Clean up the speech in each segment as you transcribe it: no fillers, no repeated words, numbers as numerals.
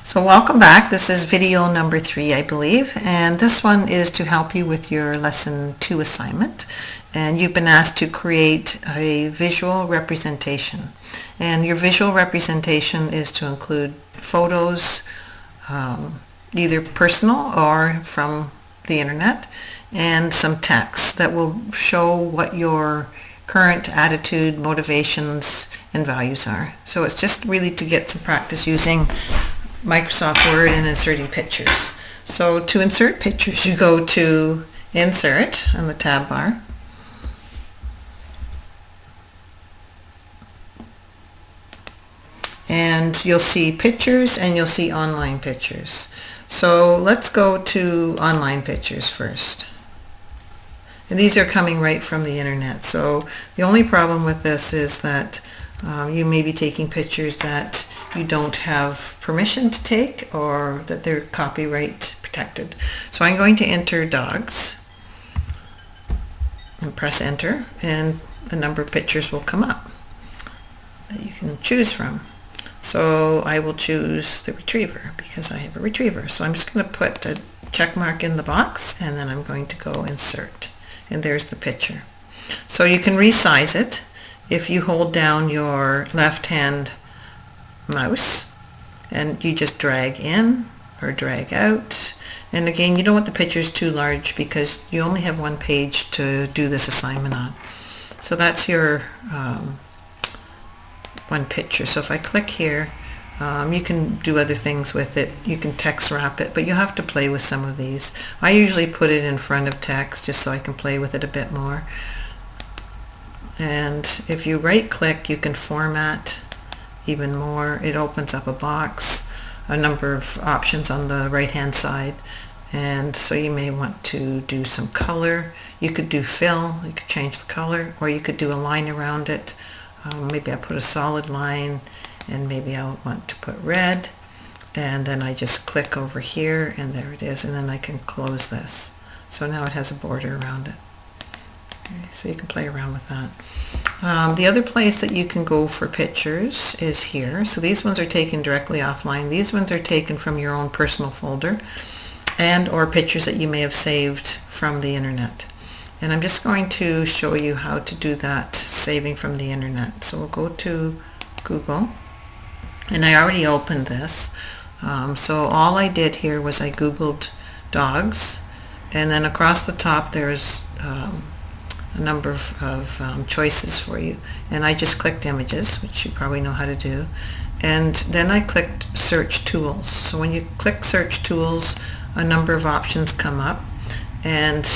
So welcome back. This is video number 3, I believe, and this one is to help you with your lesson 2 assignment. And you've been asked to create a visual representation. And your visual representation is to include photos, either personal or from the internet, and some text that will show what your current attitude, motivations, and values are. So it's just really to get some practice using Microsoft Word and inserting pictures. So to insert pictures, you go to Insert on the tab bar. And you'll see pictures and you'll see online pictures. So let's go to online pictures first. And these are coming right from the internet. So the only problem with this is that you may be taking pictures that you don't have permission to take, or that they're copyright protected. So I'm going to enter dogs and press enter, and a number of pictures will come up that you can choose from. So I will choose the retriever because I have a retriever. So I'm just going to put a check mark in the box, and then I'm going to go insert, and there's the picture. So you can resize it if you hold down your left hand mouse and you just drag in or drag out. And again, you don't want the pictures too large because you only have one page to do this assignment on. So that's your one picture. So if I click here, you can do other things with it. You can text wrap it, but you have to play with some of these. I usually put it in front of text just so I can play with it a bit more. And if you right click, you can format even more. It opens up a box, a number of options on the right hand side, and so you may want to do some color. You could do fill, you could change the color, or you could do a line around it. Maybe I put a solid line, and maybe I want to put red, and then I just click over here and there it is, and then I can close this. So now it has a border around it. So you can play around with that. The other place that you can go for pictures is here. So these ones are taken directly offline. These ones are taken from your own personal folder and or pictures that you may have saved from the internet. And I'm just going to show you how to do that saving from the internet. So we'll go to Google, and I already opened this. So all I did here was I Googled dogs, and then across the top there's a number of choices for you, and I just clicked images, which you probably know how to do, and then I clicked search tools. So when you click search tools, a number of options come up, and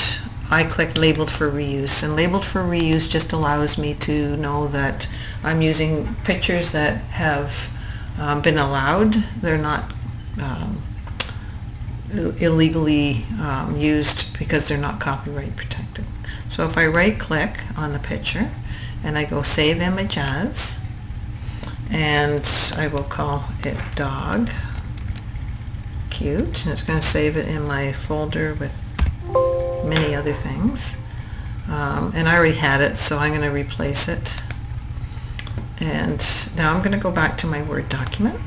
I clicked labeled for reuse, and labeled for reuse just allows me to know that I'm using pictures that have been allowed. They're not illegally used because they're not copyright protected. So if I right click on the picture and I go save image as, and I will call it dog, cute, and it's going to save it in my folder with many other things, and I already had it, so I'm going to replace it. And now I'm going to go back to my Word document.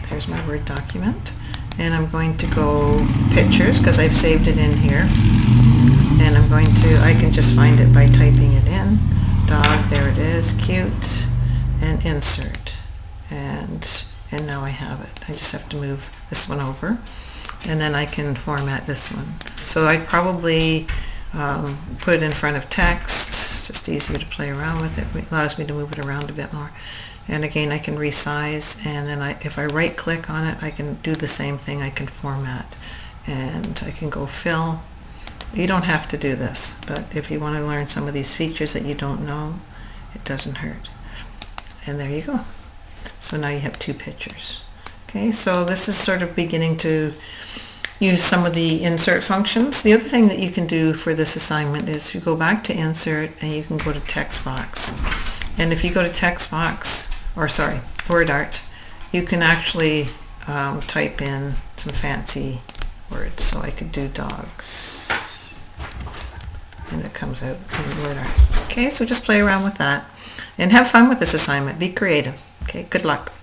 There's my Word document, and I'm going to go pictures because I've saved it in here, and I'm going to, I can just find it by typing it in, dog, there it is, cute, and insert, and now I have it. I just have to move this one over, and then I can format this one. So I probably put it in front of text. It's just easier to play around with it. It allows me to move it around a bit more. And again, I can resize, and then if I right click on it, I can do the same thing. I can format, and I can go fill. You don't have to do this, but if you want to learn some of these features that you don't know, it doesn't hurt. And there you go. So now you have 2 pictures. Okay, so this is sort of beginning to use some of the insert functions. The other thing that you can do for this assignment is you go back to insert and you can go to text box. And if you go to text box, or sorry, word art, you can actually type in some fancy words. So I could do dogs, and it comes out in word art. Okay, so just play around with that and have fun with this assignment. Be creative. Okay, good luck.